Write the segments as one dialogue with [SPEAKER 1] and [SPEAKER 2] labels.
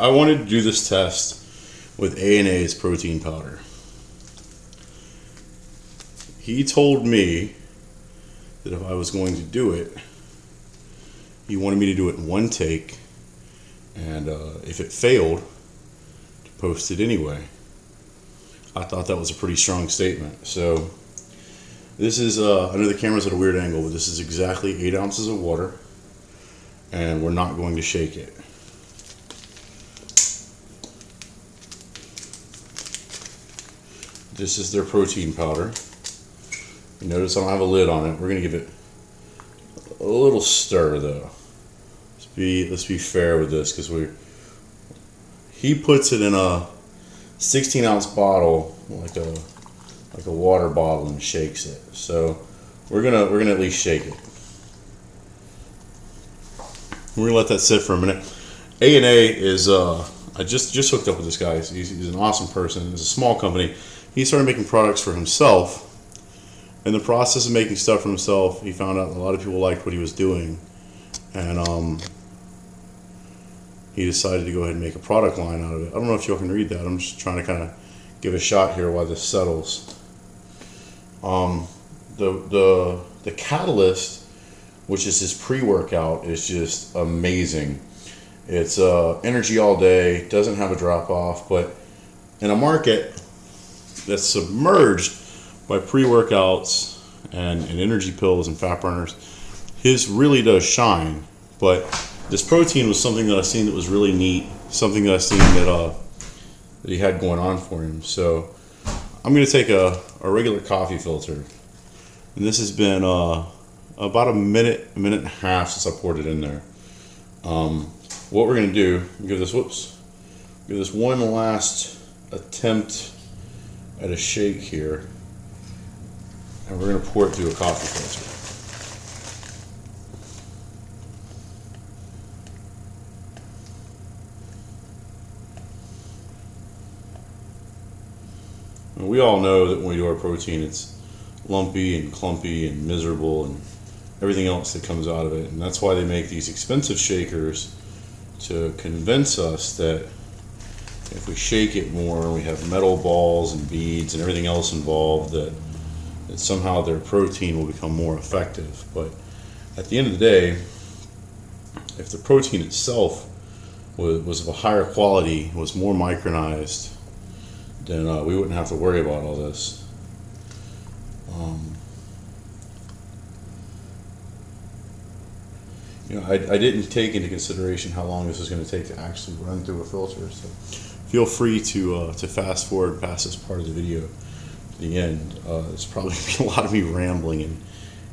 [SPEAKER 1] I wanted to do this test with A&A's protein powder. He told me that if I was going to do it, he wanted me to do it in one take, and if it failed, to post it anyway. I thought that was a pretty strong statement. So this is, I know the camera's at a weird angle, but this is exactly 8 ounces of water, and we're not going to shake it. This is their protein powder. You notice I don't have a lid on it. We're going to give it a little stir though. Let's be fair with this, because he puts it in a 16-ounce bottle, like a water bottle, and shakes it. So we're gonna at least shake it. We're gonna let that sit for a minute. A&A is I just hooked up with this guy. He's an awesome person. It's a small company. He started making products for himself. In the process of making stuff for himself, he found out a lot of people liked what he was doing, and he decided to go ahead and make a product line out of it. I don't know if y'all can read that. I'm just trying to kind of give a shot here while this settles. The Catalyst, which is his pre-workout, is just amazing. It's energy all day, doesn't have a drop off, but in a market that's submerged by pre-workouts and energy pills and fat burners, his really does shine. But this protein was something that I seen that was really neat, something that I seen that he had going on for him. So I'm going to take a regular coffee filter, and this has been about a minute and a half since I poured it in there. What we're going to do, give this one last attempt at a shake here, and we're going to pour it through a coffee filter. And we all know that when we do our protein, it's lumpy and clumpy and miserable and everything else that comes out of it. And that's why they make these expensive shakers, to convince us that if we shake it more, we have metal balls and beads and everything else involved, that somehow their protein will become more effective. But at the end of the day, if the protein itself was of a higher quality, was more micronized, then we wouldn't have to worry about all this. I didn't take into consideration how long this is going to take to actually run through a filter, so feel free to fast forward past this part of the video to the end. It's probably be a lot of me rambling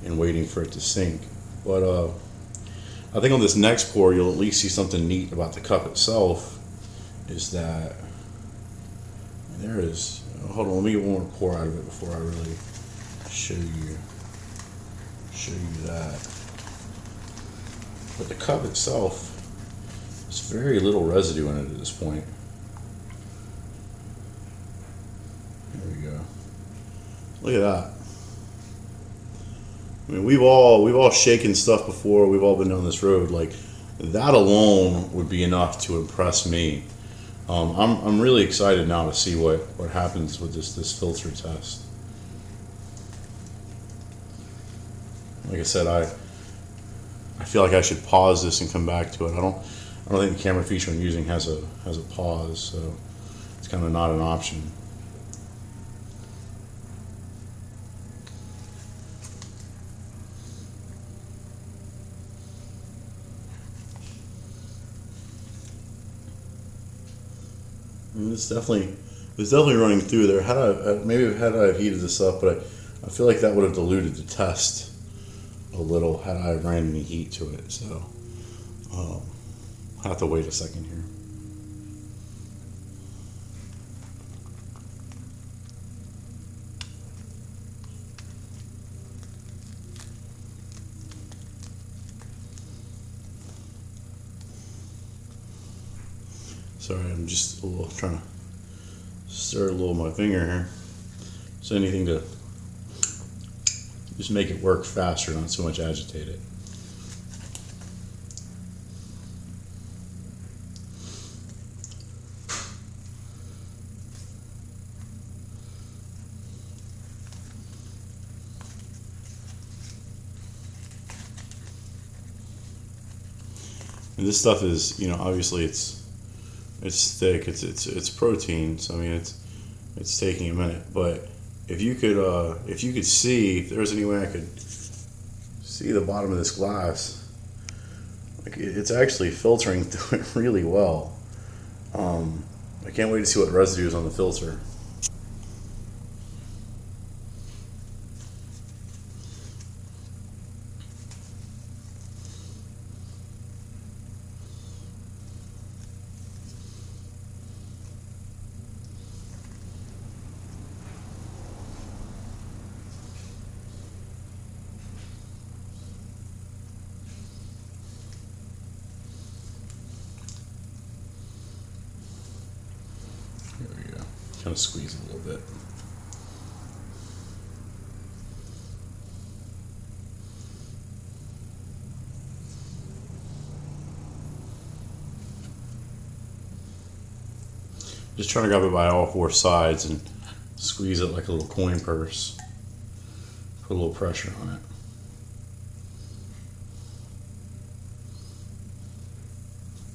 [SPEAKER 1] and waiting for it to sink. But I think on this next pour, you'll at least see something neat about the cup itself, is that there is, hold on, let me get one more pour out of it before I really show you that. But the cup itself, there's very little residue in it at this point. There we go. Look at that. I mean, we've all shaken stuff before. We've all been down this road. Like, that alone would be enough to impress me. I'm really excited now to see what happens with this filter test. Like I said, I feel like I should pause this and come back to it. I don't think the camera feature I'm using has a pause, so it's kind of not an option. And it's definitely running through there. Had I heated this up, but I feel like that would have diluted the test a little had I ran any heat to it. So I'll have to wait a second here. Sorry, I'm just a little trying to stir a little with my finger here. So anything to just make it work faster, not so much agitate it. And this stuff is, obviously it's thick. It's protein. So I mean, it's taking a minute. But if you could see, if there was any way I could see the bottom of this glass, like it's actually filtering through it really well. I can't wait to see what residue is on the filter. There we go. Kind of squeeze it a little bit. Just trying to grab it by all four sides and squeeze it like a little coin purse. Put a little pressure on it.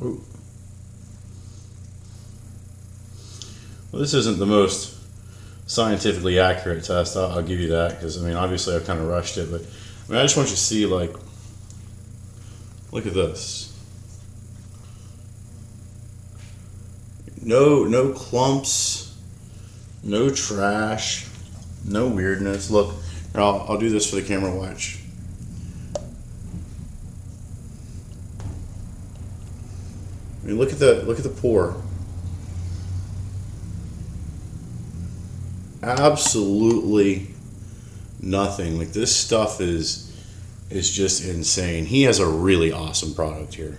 [SPEAKER 1] Ooh. Well, this isn't the most scientifically accurate test. I'll give you that, because I mean, obviously I've kind of rushed it, but I mean, I just want you to see, like, look at this. No clumps, no trash, no weirdness. Look, here, I'll do this for the camera. Watch. I mean, look at the pour. Absolutely nothing. Like, this stuff is just insane. He has a really awesome product here.